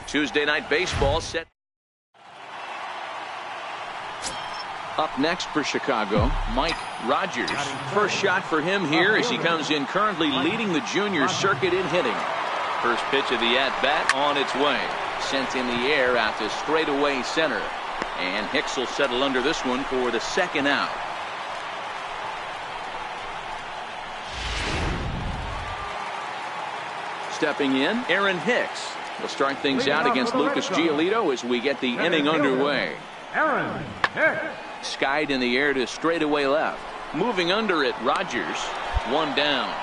Tuesday Night Baseball set. Up next for Chicago, Mike Rogers. First shot for him here as he comes in currently leading the junior circuit in hitting. First pitch of the at-bat on its way. Sent in the air out to straightaway center. And Hicks will settle under this one for the second out. Stepping in, Aaron Hicks. Will start things out against Lucas Giolito as we get the inning underway. Aaron Hicks. Skied in the air to straightaway left. Moving under it, Rogers. One down.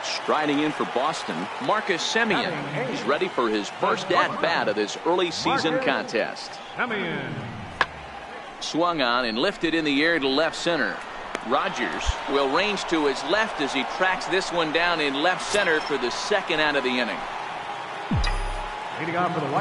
Striding in for Boston, Marcus Semien. He's ready for his first at-bat of this early season contest. Swung on and lifted in the air to left center. Rogers will range to his left as he tracks this one down in left center for the second out of the inning.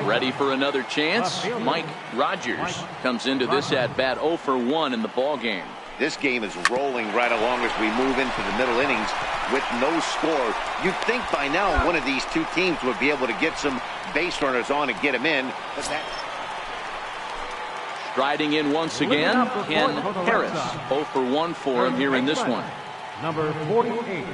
Ready for another chance. Mike Rogers comes into this at-bat 0 for 1 in the ball game. This game is rolling right along as we move into the middle innings with no score. You'd think by now one of these two teams would be able to get some base runners on and get them in. But that... Striding in once again, Ken Harris. 0 for 1 for him here in this one. Number 48.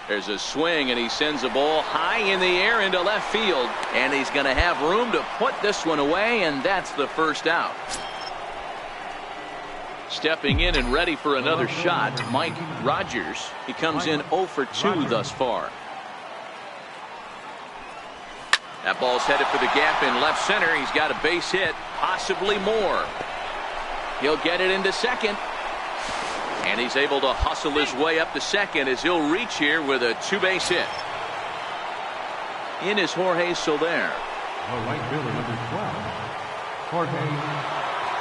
There's a swing and he sends a ball high in the air into left field. And he's going to have room to put this one away, and that's the first out. Stepping in and ready for another shot, Mike Rogers. He comes in 0 for 2 thus far. That ball's headed for the gap in left center. He's got a base hit, possibly more. He'll get it into second. And he's able to hustle his way up to second as he'll reach here with a two-base hit. In is Jorge Soler. The right fielder, number 12, Jorge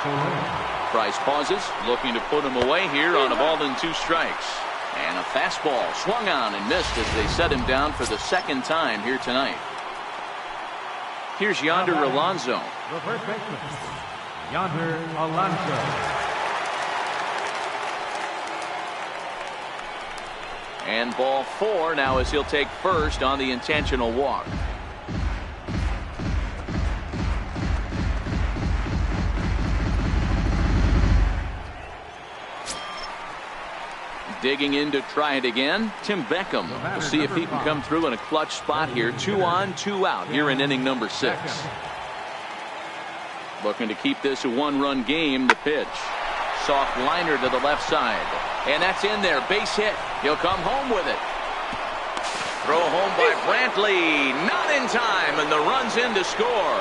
Soler. Price pauses, looking to put him away here on a ball and 2 strikes. And a fastball swung on and missed as they set him down for the second time here tonight. Here's Yonder Alonso. The first baseman, Yonder Alonso. And ball 4 now as he'll take first on the intentional walk. Digging in to try it again, Tim Beckham. We'll see if he can come through in a clutch spot here. 2 on, 2 out here in inning number 6. Looking to keep this a 1-run game. The pitch. Soft liner to the left side. And that's in there. Base hit. He'll come home with it. Throw home by Brantley. Not in time, and the run's in to score.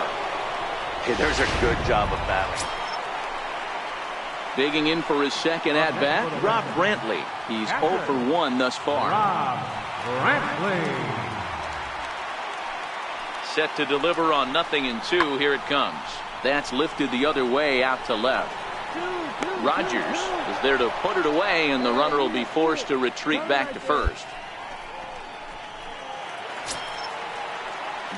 Hey, there's a good job of battling. Digging in for his second at-bat, Rob Brantley. He's 0 for 1 thus far. Rob Brantley. Set to deliver on 0-2. Here it comes. That's lifted the other way out to left. Rogers is there to put it away, and the runner will be forced to retreat back to first.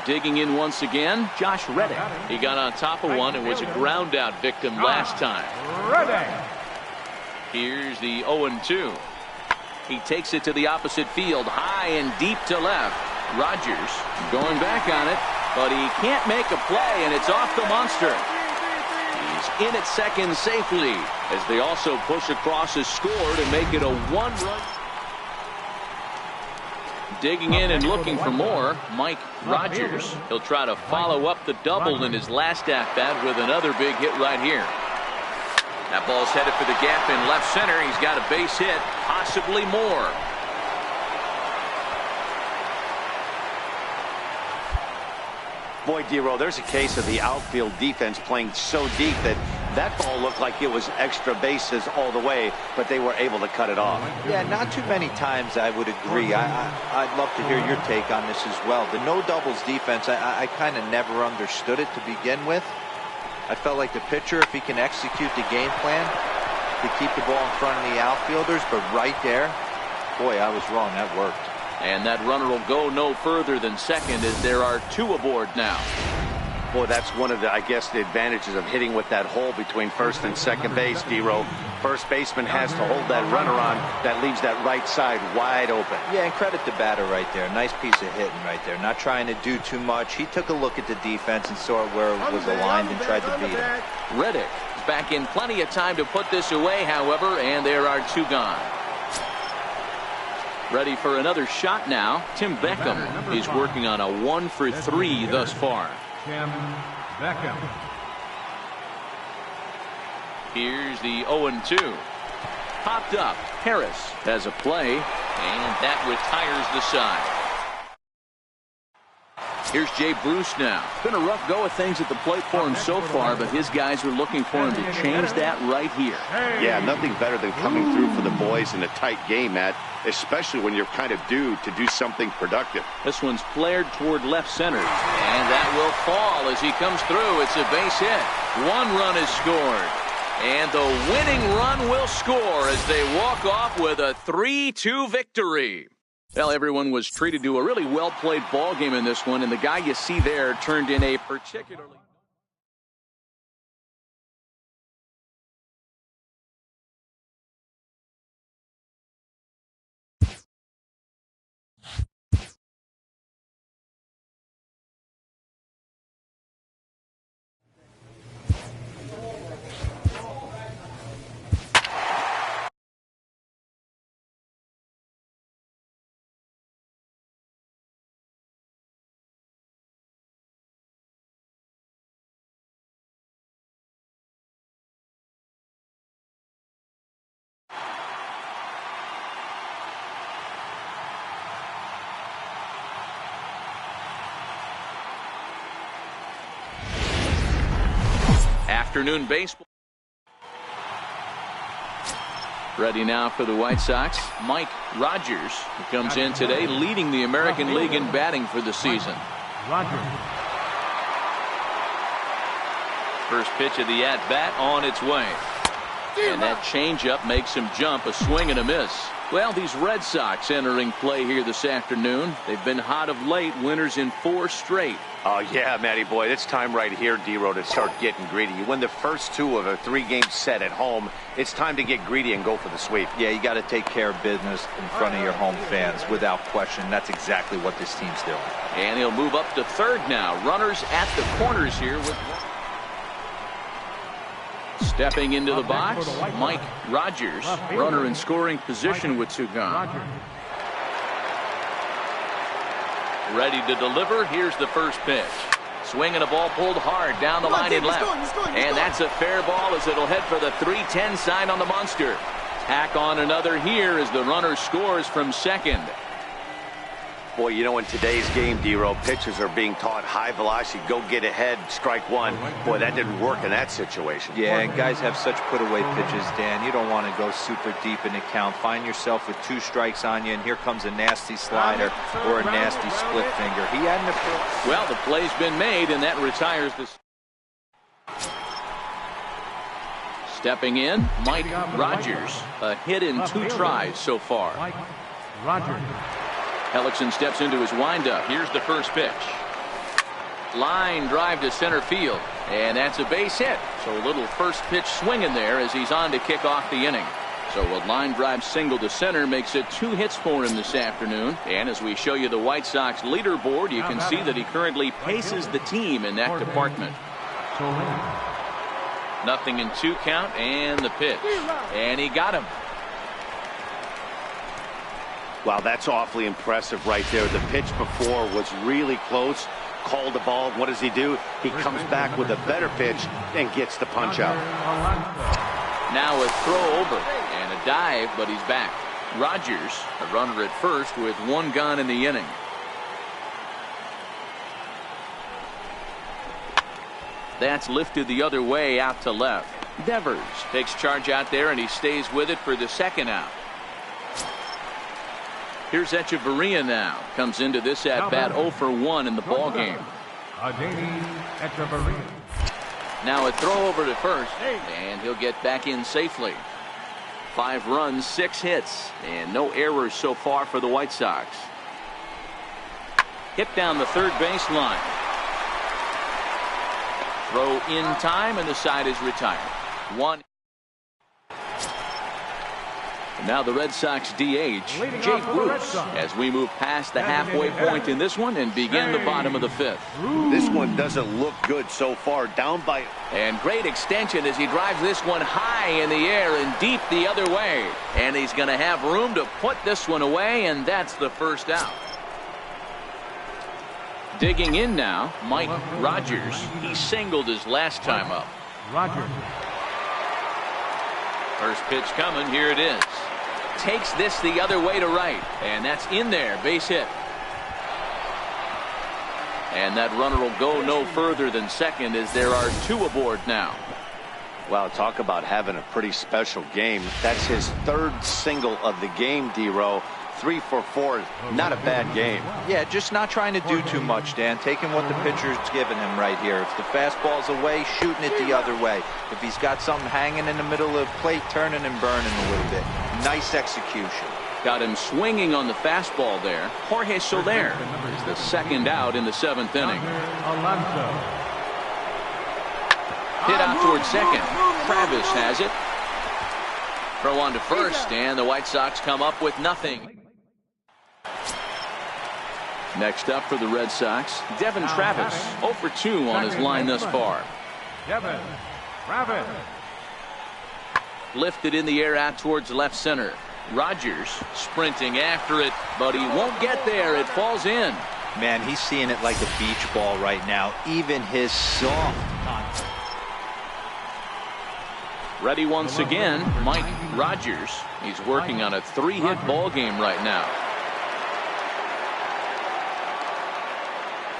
Digging in once again, Josh Reddick. He got on top of one and was a ground out victim last time. Here's the 0-2. He takes it to the opposite field, high and deep to left. Rogers going back on it, but he can't make a play, and it's off the monster. He's in at second safely as they also push across his score to make it a 1-run. Digging in and looking for more, Mike Rogers. He'll try to follow up the double in his last at-bat with another big hit right here. That ball's headed for the gap in left center. He's got a base hit, possibly more. Boy, Dero, there's a case of the outfield defense playing so deep that that ball looked like it was extra bases all the way, but they were able to cut it off. Yeah, not too many times I would agree. I'd love to hear your take on this as well. The no doubles defense, I kind of never understood it to begin with. I felt like the pitcher, if he can execute the game plan, to keep the ball in front of the outfielders, but right there, boy, I was wrong. That worked. And that runner will go no further than second as there are 2 aboard now. Boy, that's one of the, I guess, the advantages of hitting with that hole between first and second base, D-Row. First baseman has to hold that runner on. That leaves that right side wide open. Yeah, and credit the batter right there. Nice piece of hitting right there. Not trying to do too much. He took a look at the defense and saw where it was aligned and tried to beat it. Reddick is back in plenty of time to put this away, however, and there are 2 gone. Ready for another shot now. Tim Beckham is working on a 1-for-3 thus far. Tim Beckham. Here's the 0-2. Popped up. Harris has a play, and that retires the side. Here's Jay Bruce now. It's been a rough go of things at the plate for him so far, but his guys are looking for him to change that right here. Yeah, nothing better than coming through for the boys in a tight game, Matt, especially when you're kind of due to do something productive. This one's flared toward left center, and that will fall as he comes through. It's a base hit. 1 run is scored, and the winning run will score as they walk off with a 3-2 victory. Well, everyone was treated to a really well-played ball game in this one, and the guy you see there turned in a particularly... Afternoon baseball. Ready now for the White Sox. Mike Rogers, who comes in today leading the American League in batting for the season. First pitch of the at-bat on its way. And that changeup makes him jump. A swing and a miss. Well, these Red Sox entering play here this afternoon. They've been hot of late, winners in 4 straight. Oh, yeah, Matty boy, it's time right here, D-Row, to start getting greedy. You win the first 2 of a 3-game set at home. It's time to get greedy and go for the sweep. Yeah, you got to take care of business in front of your home fans, without question. That's exactly what this team's doing. And he'll move up to third now. Runners at the corners here with... Stepping into the box, Mike Rogers, runner in scoring position with 2 gone. Ready to deliver. Here's the first pitch. Swinging a ball pulled hard down the line and left. And that's a fair ball as it'll head for the 3-10 sign on the monster. Tack on another here as the runner scores from second. Boy, you know, in today's game, D-Row, pitchers are being taught high velocity, go get ahead, strike 1. Boy, that didn't work in that situation. Yeah, and guys have such put-away pitches, Dan. You don't want to go super deep in the count. Find yourself with 2 strikes on you, and here comes a nasty slider or a nasty split finger. He hadn't... Well, the play's been made, and that retires this. Stepping in, Mike Rogers. A hit in 2 tries so far. Mike Rogers. Hellickson steps into his windup. Here's the first pitch. Line drive to center field. And that's a base hit. So a little first pitch swing in there as he's on to kick off the inning. So a line drive single to center makes it 2 hits for him this afternoon. And as we show you the White Sox leaderboard, you can see that he currently paces the team in that department. 0-2 count and the pitch. And he got him. Wow, that's awfully impressive right there. The pitch before was really close. Called the ball. What does he do? He comes back with a better pitch and gets the punch out. Now a throw over and a dive, but he's back. Rogers, a runner at first with 1 gone in the inning. That's lifted the other way out to left. Devers takes charge out there, and he stays with it for the second out. Here's Echeverria now. Comes into this at-bat 0 for 1 in the ball game. Now a throw over to first, and he'll get back in safely. 5 runs, 6 hits, and no errors so far for the White Sox. Hit down the third baseline. Throw in time, and the side is retired. One. And now the Red Sox DH, Jake Bruce, as we move past the halfway point in this one and begin the bottom of the fifth. This one doesn't look good so far. Down by... And great extension as he drives this one high in the air and deep the other way. And he's going to have room to put this one away, and that's the first out. Digging in now, Mike Rogers. He singled his last time up. Rogers. First pitch coming. Here it is. Takes this the other way to right, and that's in there. Base hit. And that runner will go no further than second as there are two aboard now. Wow, talk about having a pretty special game. That's his third single of the game, D-Row. 3 for 4, not a bad game. Yeah, just not trying to do too much, Dan. Taking what the pitcher's giving him right here. If the fastball's away, shooting it the other way. If he's got something hanging in the middle of the plate, turning and burning a little bit. Nice execution. Got him swinging on the fastball there. Jorge Soler is the second out in the 7th inning. Hit out towards second. Travis has it. Throw on to first, and the White Sox come up with nothing. Next up for the Red Sox, Devin Travis, 0 for 2 on his line thus far. Devin Travis. Lifted in the air out towards left center. Rogers sprinting after it, but he won't get there. It falls in. Man, he's seeing it like a beach ball right now. Even his soft contact. Ready once again, Mike Rogers. He's working on a 3-hit ball game right now.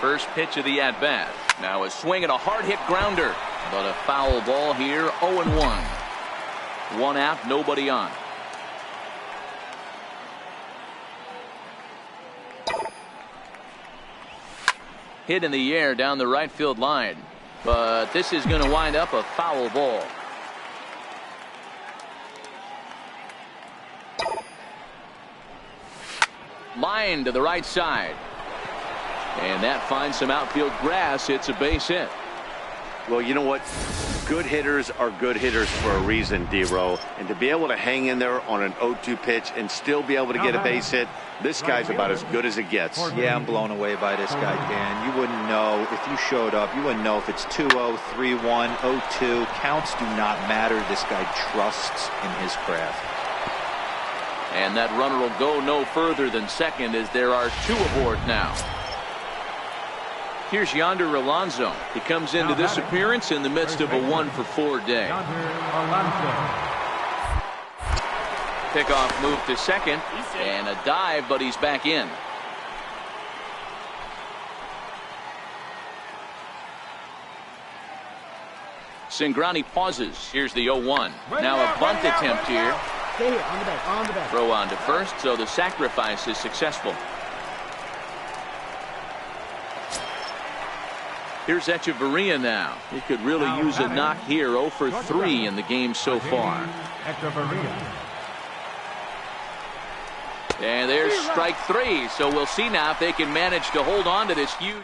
First pitch of the at-bat. Now a swing and a hard-hit grounder. But a foul ball here, 0-1. 1 out, nobody on. Hit in the air down the right field line. But this is going to wind up a foul ball. Line to the right side. And that finds some outfield grass. It's a base hit. Well, you know what? Good hitters are good hitters for a reason, D-Row. And to be able to hang in there on an 0-2 pitch and still be able to get a base hit, this guy's about as good as it gets. Yeah, I'm blown away by this guy, Dan. You wouldn't know if you showed up. You wouldn't know if it's 2-0, 3-1, 0-2. Counts do not matter. This guy trusts in his craft. And that runner will go no further than second as there are two aboard now. Here's Yonder Alonso. He comes into this appearance in the midst of a 1-for-4 day. Pickoff move to second and a dive, but he's back in. Cingrani pauses. Here's the 0-1. Now a bunt attempt here. Stay here, on the back, on the back. Throw on to first, so the sacrifice is successful. Here's Echeverria now. He could really use a knock here. 0 for 3 in the game so far. And there's strike 3. So we'll see now if they can manage to hold on to this huge.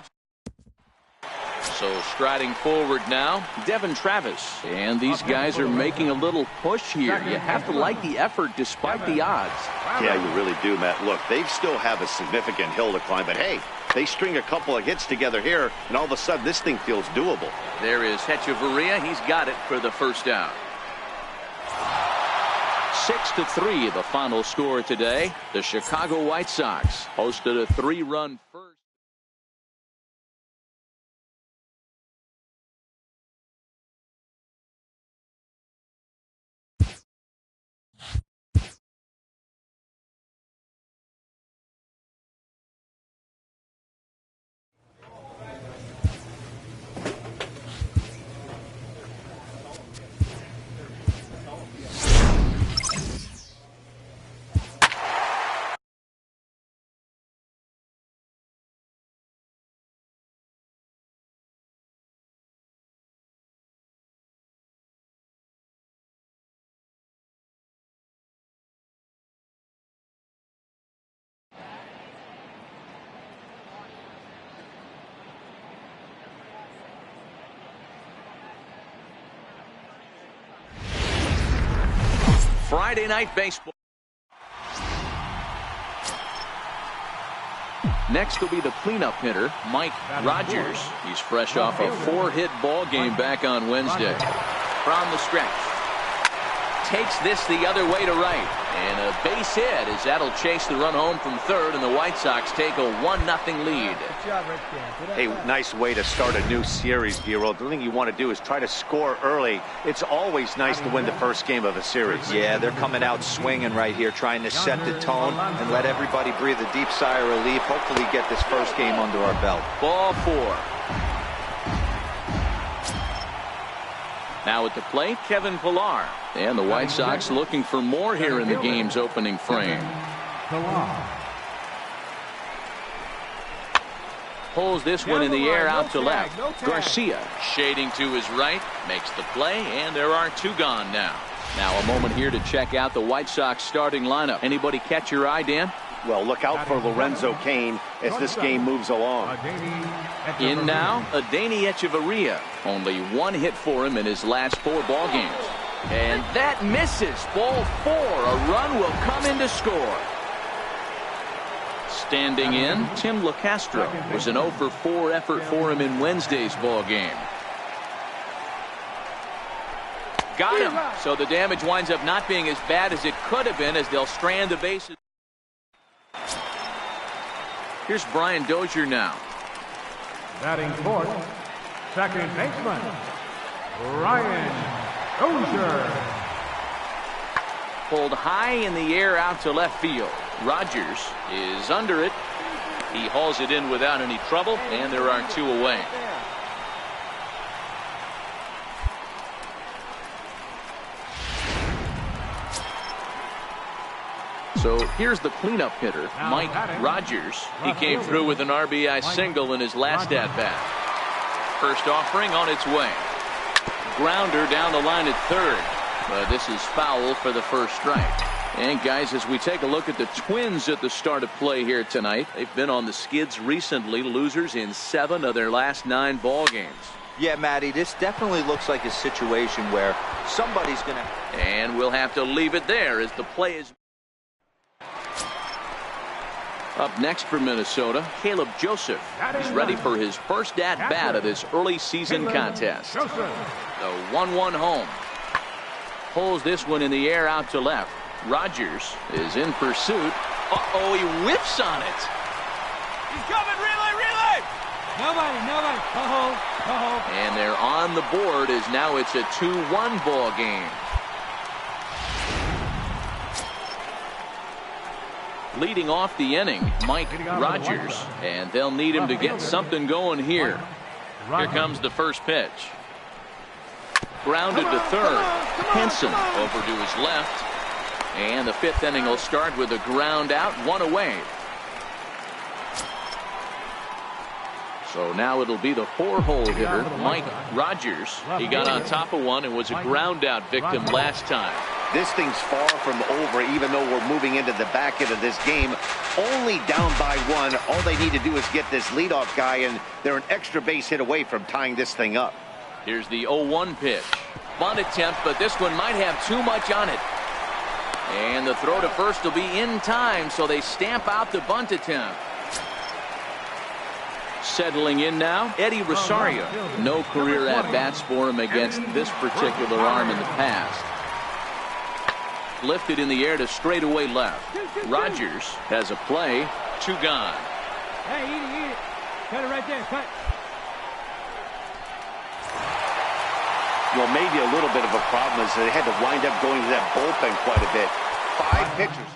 So striding forward now, Devin Travis. And these guys are making a little push here. You have to like the effort despite the odds. Yeah, you really do, Matt. Look, they still have a significant hill to climb, but hey, they string a couple of hits together here, and all of a sudden this thing feels doable. There is Echeverria. He's got it for the first down. 6-3 the final score today. The Chicago White Sox hosted a 3-run first. Friday Night Baseball. Next will be the cleanup hitter, Mike Rogers. He's fresh off a 4-hit ball game back on Wednesday. From the stretch. Takes this the other way to right. And a base hit as that'll chase the run home from third, and the White Sox take a 1-0 lead. Hey, nice way to start a new series, Bureau. The thing you want to do is try to score early. It's always nice to win the first game of a series. Yeah, they're coming out swinging right here, trying to set the tone and let everybody breathe a deep sigh of relief. Hopefully get this first game under our belt. Ball 4. Now at the plate, Kevin Pillar. And the White Sox looking for more here in the game's opening frame. Pulls this one in the air out to left. Garcia shading to his right, makes the play, and there are 2 gone now. Now a moment here to check out the White Sox starting lineup. Anybody catch your eye, Dan? Well, look out for Lorenzo Cain as this game moves along. In now, Adeiny Echeverria. Only 1 hit for him in his last 4 ball games. And that misses. Ball 4. A run will come in to score. Standing in, Tim LaCastro. Was an 0 for 4 effort for him in Wednesday's ball game. Got him. So the damage winds up not being as bad as it could have been, as they'll strand the bases. Here's Brian Dozier now. Batting fourth, second baseman, Brian Dozier. Pulled high in the air out to left field. Rogers is under it. He hauls it in without any trouble, and there are 2 away. So here's the cleanup hitter, Mike Rogers. He came through with an RBI single in his last at-bat. First offering on its way. Grounder down the line at third. But this is foul for the first strike. And guys, as we take a look at the Twins at the start of play here tonight, they've been on the skids recently, losers in 7 of their last 9 ball games. Yeah, Matty, this definitely looks like a situation where somebody's going to... And we'll have to leave it there as the play is... Up next for Minnesota, Caleb Joseph. He's ready for his first at-bat of this early season contest. The 1-1 home. Pulls this one in the air out to left. Rogers is in pursuit. Uh-oh, he whiffs on it. He's coming, relay! Nobody. And they're on the board as now it's a 2-1 ball game. Leading off the inning, Mike Rogers, and they'll need him to get something going here. Here comes the first pitch. Grounded to third. Henson over to his left. And the 5th inning will start with a ground out, 1 away. So now it'll be the 4-hole hitter, Mike Rogers. He got on top of one and was a ground out victim last time. This thing's far from over, even though we're moving into the back end of this game. Only down by 1. All they need to do is get this leadoff guy, and they're an extra base hit away from tying this thing up. Here's the 0-1 pitch. Bunt attempt, but this one might have too much on it. And the throw to first will be in time, so they stamp out the bunt attempt. Settling in now, Eddie Rosario. No career at-bats for him against this particular arm in the past. Lifted in the air to straightaway left. Rogers has a play. 2 gone. Hey, eat it. Cut it right there. Cut. Well, maybe a little bit of a problem is they had to wind up going to that bullpen quite a bit. 5 pitchers.